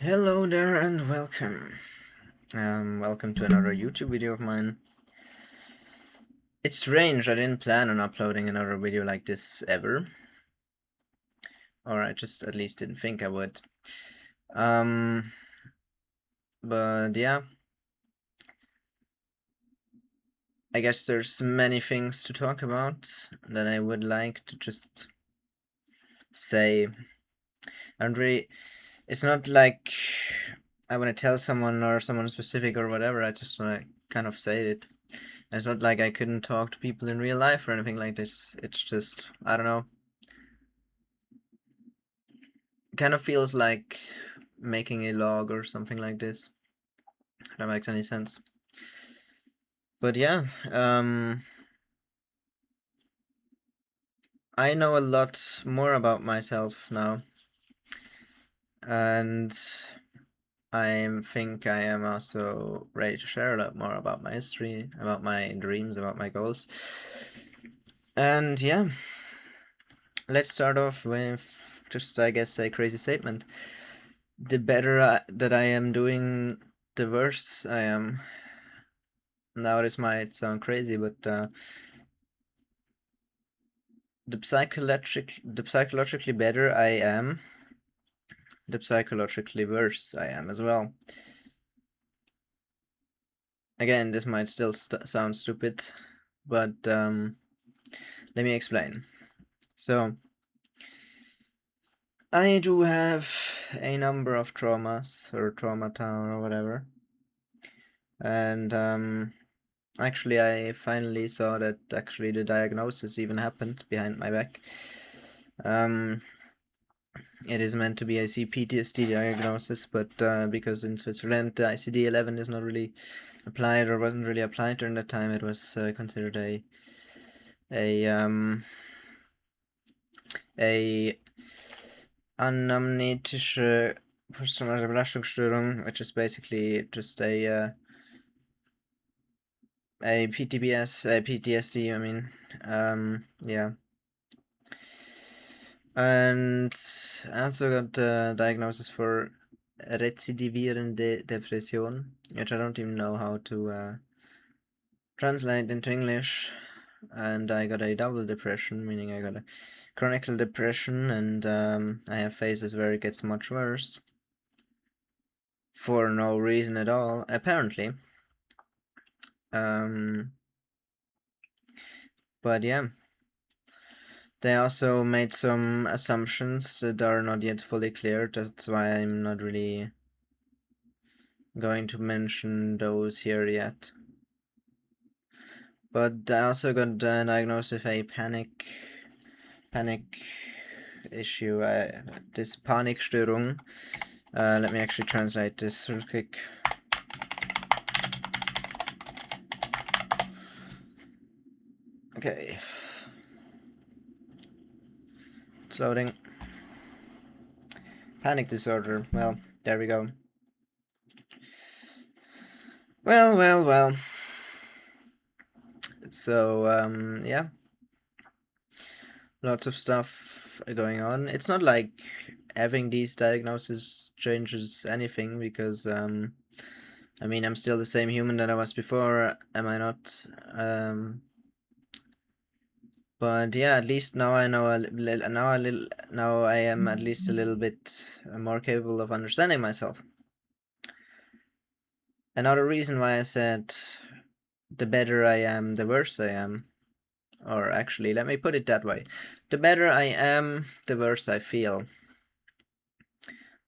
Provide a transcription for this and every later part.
Hello there and welcome. Welcome to another YouTube video of mine. It's strange, I didn't plan on uploading another video like this ever. Or I just at least didn't think I would. But yeah. I guess there's many things to talk about that I would like to just say. I don't really... It's not like I want to tell someone or someone specific or whatever, I just want to kind of say it. It's not like I couldn't talk to people in real life or anything like this. It's just, I don't know. It kind of feels like making a log or something like this. If that makes any sense. But yeah, I know a lot more about myself now. And I think I am also ready to share a lot more about my history, about my dreams, about my goals. And yeah, let's start off with just, I guess, a crazy statement. The better that I am doing, the worse I am. Now this might sound crazy, but the psychologically better I am, the psychologically worse I am as well. Again, this might still sound stupid, but let me explain. So, I do have a number of traumas, or traumata, or whatever. And actually, I finally saw that actually the diagnosis even happened behind my back. It is meant to be a CPTSD diagnosis, but because in Switzerland the ICD-11 is not really applied or wasn't really applied during that time, it was considered a anamnetische posttraumatische Belastungsstörung, which is basically just a PTSD. I mean, yeah. And I also got a diagnosis for recidivierende Depression, which I don't even know how to translate into English. And I got a double depression, meaning I got a chronic depression, and I have phases where it gets much worse for no reason at all, apparently. But yeah. They also made some assumptions that are not yet fully clear. That's why I'm not really going to mention those here yet. But I also got diagnosed with a panic issue, this Panikstörung. Let me actually translate this real quick. Okay. It's loading. Panic disorder. Well, there we go. Well. So, yeah. Lots of stuff going on. It's not like having these diagnoses changes anything because, I mean, I'm still the same human that I was before, am I not? But yeah, at least now I know now I am at least a little bit more capable of understanding myself. Another reason why I said the better I am, the worse I am, or actually, let me put it that way: the better I am, the worse I feel.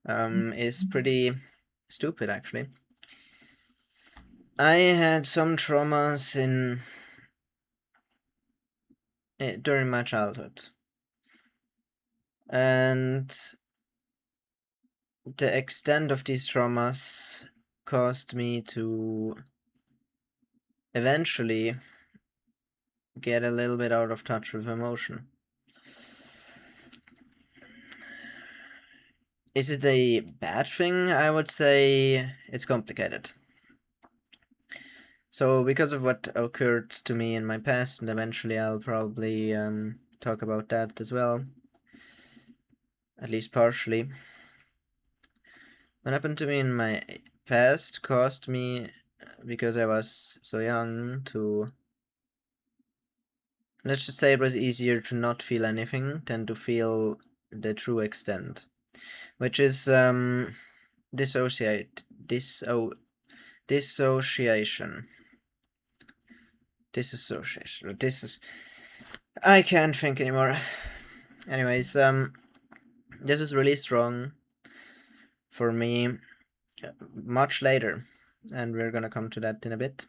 Is pretty stupid actually. I had some traumas during my childhood, and the extent of these traumas caused me to eventually get a little bit out of touch with emotion. Is it a bad thing? I would say it's complicated. So because of what occurred to me in my past, and eventually I'll probably talk about that as well, at least partially. What happened to me in my past caused me, because I was so young, to, let's just say it was easier to not feel anything than to feel the true extent, which is dissociation. Disassociation. I can't think anymore. Anyways, this was really strong for me much later, and we're gonna come to that in a bit.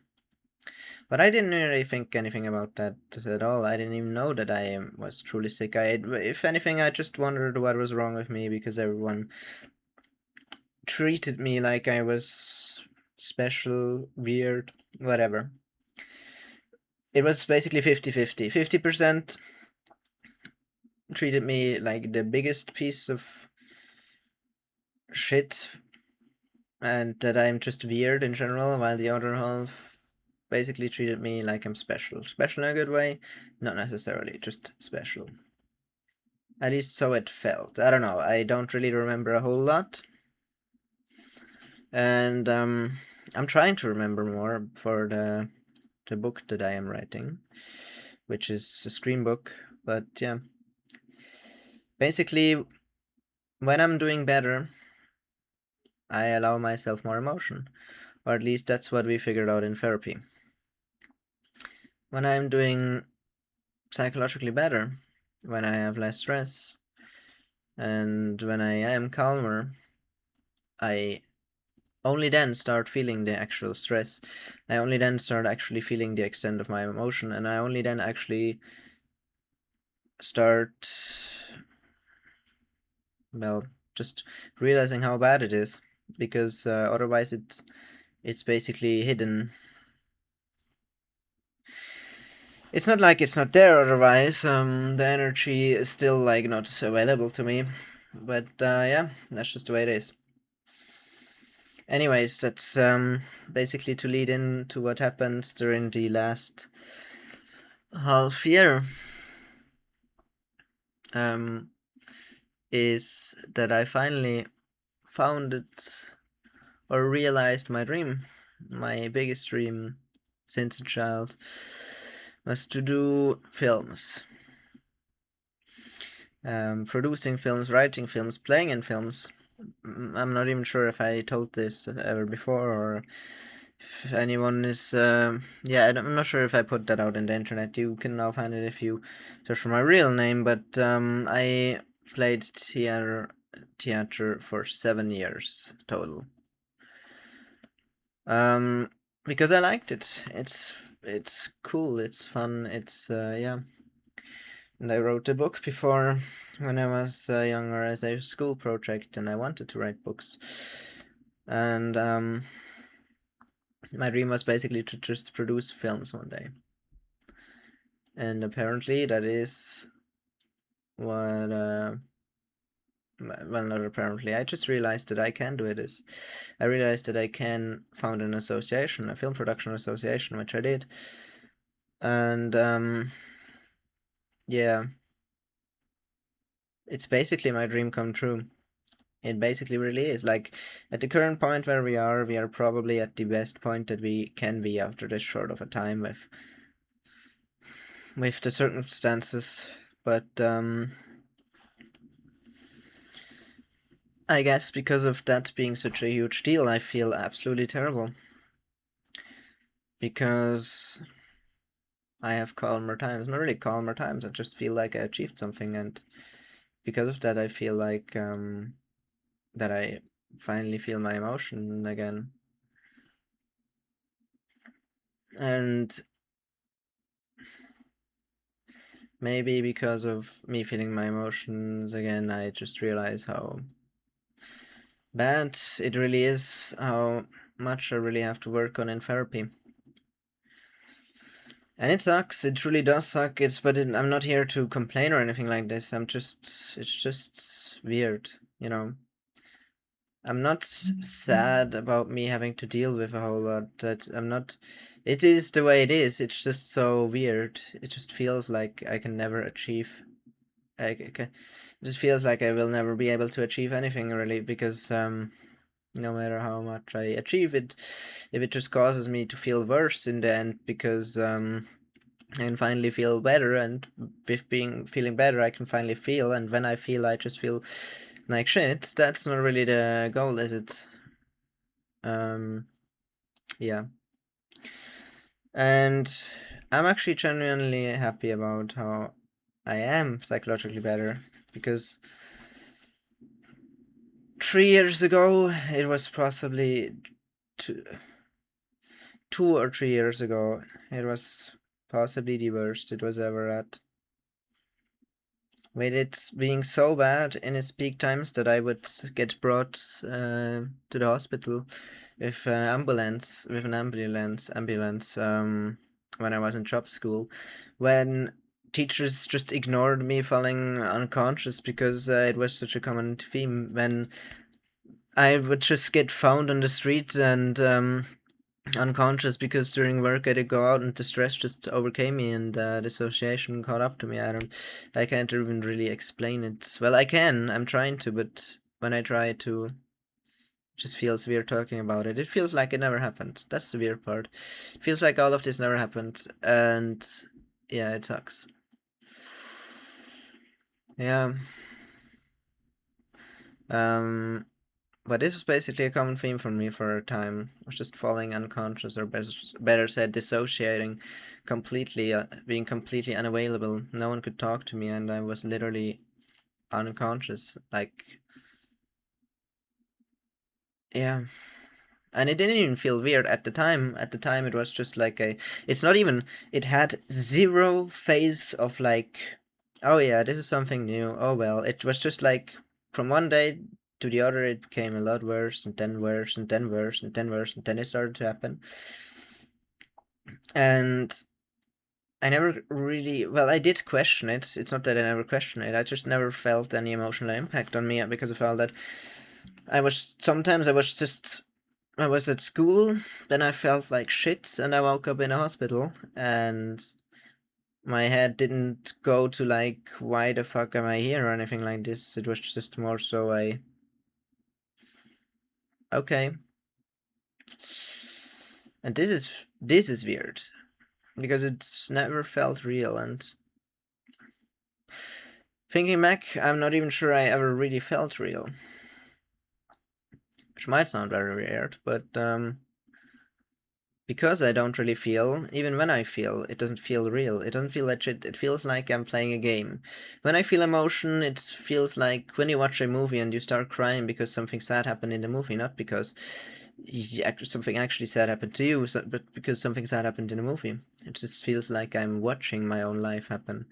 But I didn't really think anything about that at all. I didn't even know that I was truly sick. If anything, I just wondered what was wrong with me, because everyone treated me like I was special, weird, whatever. It was basically 50-50. 50% treated me like the biggest piece of shit and that I'm just weird in general, while the other half basically treated me like I'm special. Special in a good way, not necessarily, just special. At least so it felt. I don't know, I don't really remember a whole lot. And I'm trying to remember more for the book that I am writing, which is a screen book, but yeah. Basically, when I'm doing better, I allow myself more emotion. Or at least that's what we figured out in therapy. When I'm doing psychologically better, when I have less stress, and when I am calmer, I only then start feeling the actual stress. I only then start actually feeling the extent of my emotion, and I only then actually start, well, just realizing how bad it is, because otherwise it's basically hidden. It's not like it's not there otherwise. The energy is still like not available to me, but yeah, that's just the way it is. Anyways, that's basically to lead into what happened during the last half year. Is that I finally found it, or realized my dream. My biggest dream since a child was to do films. Producing films, writing films, playing in films. I'm not even sure if I told this ever before, or if anyone is. Yeah, I'm not sure if I put that out in the internet. You can now find it if you search for my real name. But I played theater for 7 years total. Because I liked it. It's cool. It's fun. It's yeah. And I wrote a book before when I was younger as a school project, and I wanted to write books. And my dream was basically to just produce films one day. And apparently that is what, well, not apparently, I just realized that I can do it. I realized that I can found an association, a film production association, which I did. And yeah, it's basically my dream come true. It basically really is. Like, at the current point where we are probably at the best point that we can be after this short of a time with the circumstances. But I guess because of that being such a huge deal, I feel absolutely terrible. Because I have calmer times. Not really calmer times, I just feel like I achieved something, and because of that I feel like that I finally feel my emotion again. And maybe because of me feeling my emotions again, I just realize how bad it really is, how much I really have to work on in therapy. And it sucks, it really does suck. I'm not here to complain or anything like this. It's just weird, you know. I'm not sad about me having to deal with a whole lot. That I'm not. It is the way it is. It's just so weird. It just feels like I can never achieve. It just feels like I will never be able to achieve anything really, because no matter how much I achieve it, if it just causes me to feel worse in the end, because I can finally feel better, and with feeling better, I can finally feel, and when I feel, I just feel like shit. That's not really the goal, is it? Yeah. And I'm actually genuinely happy about how I am psychologically better, because 3 years ago, it was possibly two, 2 or 3 years ago, it was possibly the worst it was ever at. With it being so bad in its peak times that I would get brought to the hospital with an ambulance, when I was in job school, when teachers just ignored me falling unconscious, because it was such a common theme when I would just get found on the street and unconscious, because during work I did go out and the stress just overcame me, and dissociation caught up to me. I can't even really explain it. Well, I can. I'm trying to, but when I try to, it just feels weird talking about it. It feels like it never happened. That's the weird part. It feels like all of this never happened, and yeah, it sucks. Yeah. Um, But this was basically a common theme for me for a time. I was just falling unconscious, or better said, dissociating completely, being completely unavailable. No one could talk to me, and I was literally unconscious. Like, yeah. And it didn't even feel weird at the time. At the time, it was just like a. It's not even. It had zero phase of like, oh yeah, this is something new. Oh well. It was just like from one day to the other, it became a lot worse, and then worse, and then worse, and then worse, and then it started to happen. And I never really. Well, I did question it. It's not that I never questioned it. I just never felt any emotional impact on me, because I felt that I was just I was at school, then I felt like shit, and I woke up in a hospital, and my head didn't go to like, why the fuck am I here, or anything like this. It was just more so okay. And this is weird, because it's never felt real, and thinking back, I'm not even sure I ever really felt real. Which might sound very weird, but because I don't really feel, even when I feel, it doesn't feel real. It doesn't feel legit. It feels like I'm playing a game. When I feel emotion, it feels like when you watch a movie and you start crying because something sad happened in the movie, not because something actually sad happened to you, but because something sad happened in the movie. It just feels like I'm watching my own life happen.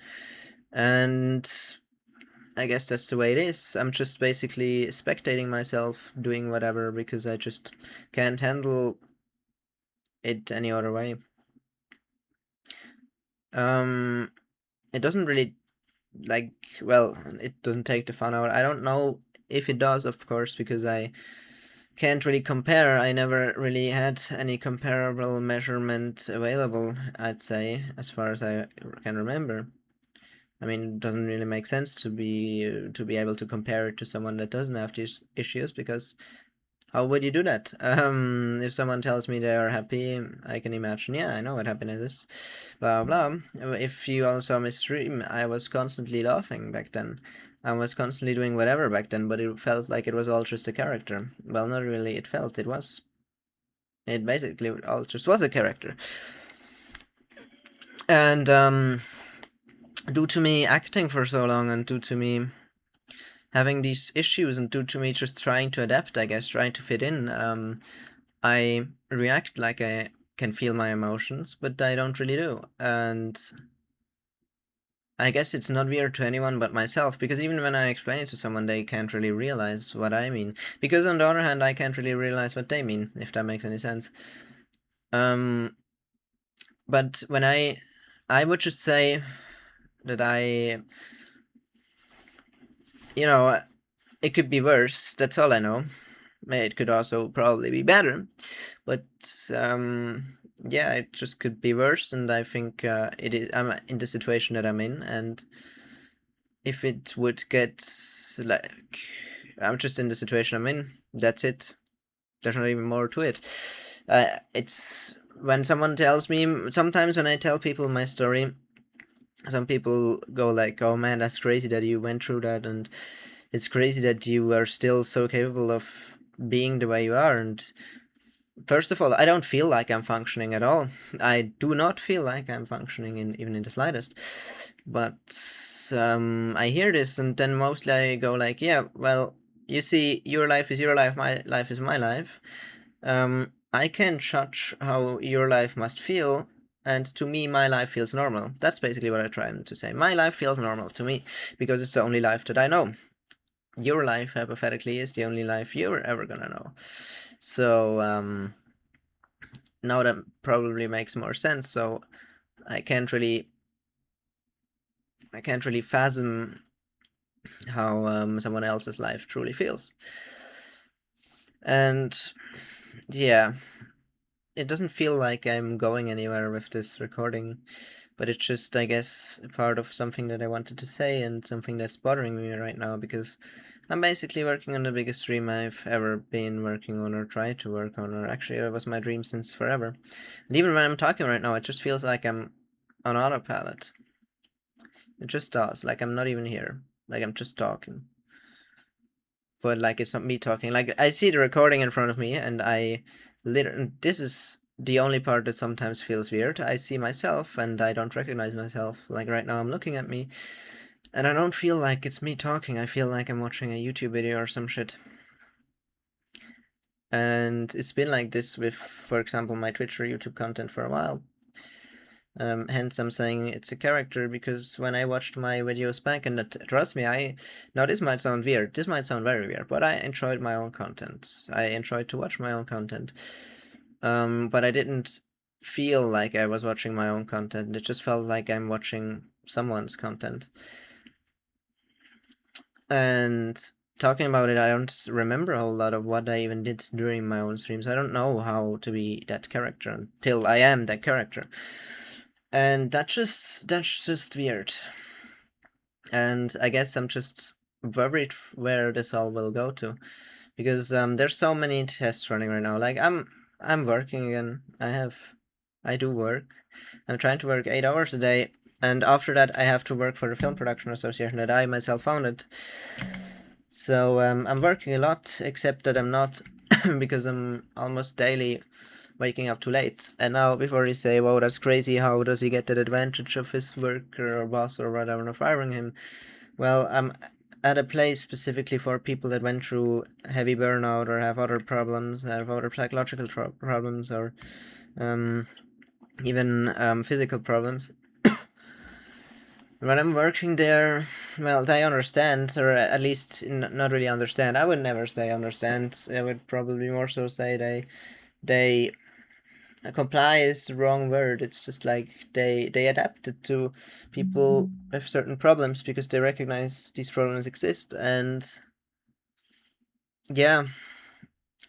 And I guess that's the way it is. I'm just basically spectating myself doing whatever, because I just can't handle it any other way. Um, it doesn't really, like, well, it doesn't take the fun out. I don't know if it does, of course, because I can't really compare. I never really had any comparable measurement available, I'd say, as far as I can remember. I mean, it doesn't really make sense to be able to compare it to someone that doesn't have these issues, because how would you do that? If someone tells me they are happy, I can imagine, yeah, I know what happiness is, blah blah. If you all saw my stream, I was constantly laughing back then. I was constantly doing whatever back then, but it felt like it was all just a character. Well, not really, it felt it was. It basically all just was a character. And due to me acting for so long, and due to me having these issues, and due to me just trying to adapt, I guess, trying to fit in, I react like I can feel my emotions, but I don't really do. And I guess it's not weird to anyone but myself, because even when I explain it to someone, they can't really realize what I mean. Because on the other hand, I can't really realize what they mean, if that makes any sense. Um, but when I would just say that it could be worse. That's all I know. It could also probably be better, but yeah, it just could be worse. And I think I'm in the situation that I'm in, and if it would get like, I'm just in the situation I'm in. That's it. There's not even more to it. It's when someone tells me, sometimes when I tell people my story, some people go like, "Oh man, that's crazy that you went through that, and it's crazy that you are still so capable of being the way you are." And first of all, I don't feel like I'm functioning at all. I do not feel like I'm functioning even in the slightest. But I hear this, and then mostly I go like, "Yeah, well, you see, your life is your life, my life is my life. I can't judge how your life must feel, and to me, my life feels normal." That's basically what I try to say. My life feels normal to me because it's the only life that I know. Your life, hypothetically, is the only life you're ever gonna know. So now that probably makes more sense. So I can't really, fathom how someone else's life truly feels. And yeah, it doesn't feel like I'm going anywhere with this recording, but it's just, I guess, part of something that I wanted to say and something that's bothering me right now, because I'm basically working on the biggest dream I've ever been working on or tried to work on, or actually it was my dream since forever. And even when I'm talking right now, it just feels like I'm on autopilot. It just does, like I'm not even here, like I'm just talking. But like it's not me talking. Like I see the recording in front of me, and this is the only part that sometimes feels weird. I see myself and I don't recognize myself. Like right now I'm looking at me and I don't feel like it's me talking. I feel like I'm watching a YouTube video or some shit. And it's been like this with, for example, my Twitch or YouTube content for a while. Hence I'm saying it's a character, because when I watched my videos back, and trust me, now this might sound weird, this might sound very weird, but I enjoyed my own content. I enjoyed to watch my own content. But I didn't feel like I was watching my own content. It just felt like I'm watching someone's content. And talking about it, I don't remember a whole lot of what I even did during my own streams. I don't know how to be that character until I am that character. And that's just weird. And I guess I'm just worried where this all will go to, because there's so many tests running right now. Like I'm working again. I do work. I'm trying to work 8 hours a day, and after that I have to work for the Film Production Association that I myself founded. So I'm working a lot, except that I'm not, because I'm almost daily waking up too late. And now, before you say, "Wow, that's crazy, how does he get that advantage of his worker or boss or whatever not firing him?" Well, I'm at a place specifically for people that went through heavy burnout or have other problems, have other psychological problems, or even physical problems. When I'm working there, well, they understand, or at least not really understand. I would never say understand. I would probably more so say they comply is the wrong word. It's just like they adapted to people with certain problems because they recognize these problems exist. And yeah,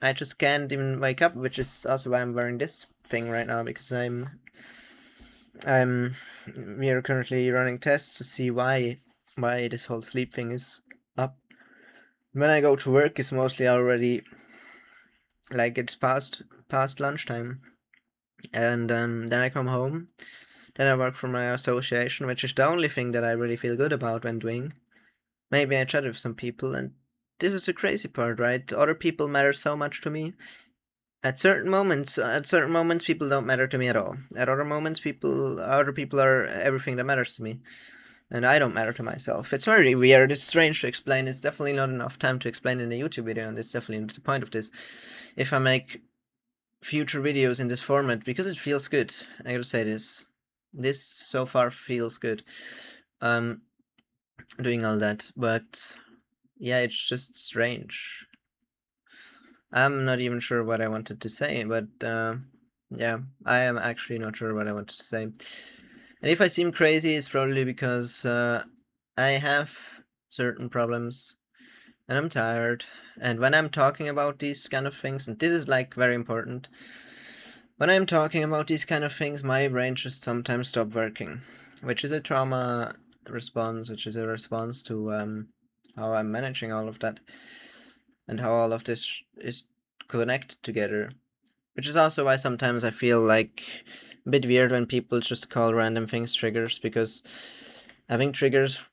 I just can't even wake up, which is also why I'm wearing this thing right now, because we are currently running tests to see why this whole sleep thing is up. When I go to work, it's mostly already like it's past lunchtime, and then I come home. Then I work for my association, which is the only thing that I really feel good about when doing. Maybe I chat with some people, and this is the crazy part, right? Other people matter so much to me. At certain moments, people don't matter to me at all. At other people are everything that matters to me, and I don't matter to myself. It's very weird. It's strange to explain. It's definitely not enough time to explain in a YouTube video, and it's definitely not the point of this. If I make future videos in this format, because it feels good, I gotta say this. This so far feels good. Doing all that, but yeah, it's just strange. I'm not even sure what I wanted to say, but yeah, I am actually not sure what I wanted to say. And if I seem crazy, it's probably because I have certain problems and I'm tired. And when I'm talking about these kind of things, and this is like very important, when I'm talking about these kind of things, my brain just sometimes stop working, which is a trauma response, which is a response to how I'm managing all of that and how all of this is connected together. Which is also why sometimes I feel like a bit weird when people just call random things triggers, because having triggers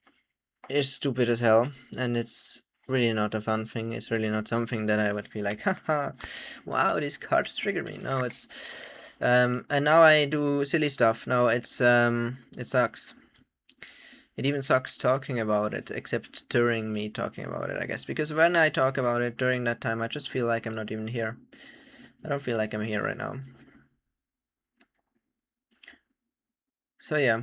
is stupid as hell, and it's really not a fun thing. It's really not something that I would be like, haha, wow, these cards trigger me. No, it's and now I do silly stuff. No, it sucks. It even sucks talking about it, except during me talking about it, I guess. Because when I talk about it during that time, I just feel like I'm not even here. I don't feel like I'm here right now. So yeah,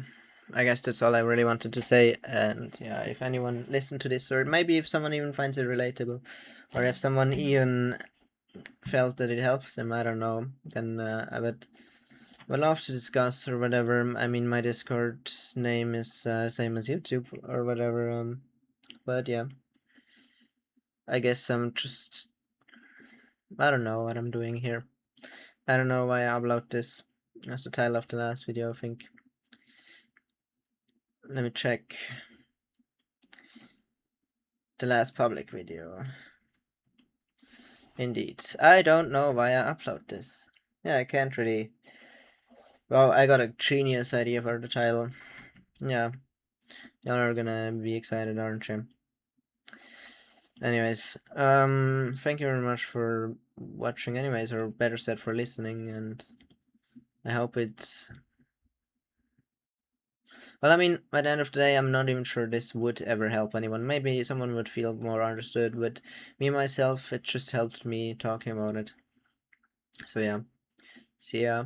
I guess that's all I really wanted to say. And yeah, if anyone listened to this, or maybe if someone even finds it relatable, or if someone even felt that it helps them, I don't know, then I would love to discuss or whatever. I mean, my Discord's name is same as YouTube or whatever. But yeah, I guess I'm just, I don't know what I'm doing here. I don't know why I upload this. That's the title of the last video, I think. Let me check. The last public video. Indeed. I don't know why I upload this. Yeah, I can't really. Well, I got a genius idea for the title. Yeah, y'all are gonna be excited, aren't you? Anyways, thank you very much for watching anyways, or better said, for listening, and I hope it's... Well, I mean, at the end of the day, I'm not even sure this would ever help anyone. Maybe someone would feel more understood, but me, myself, it just helped me talking about it. So yeah, see ya.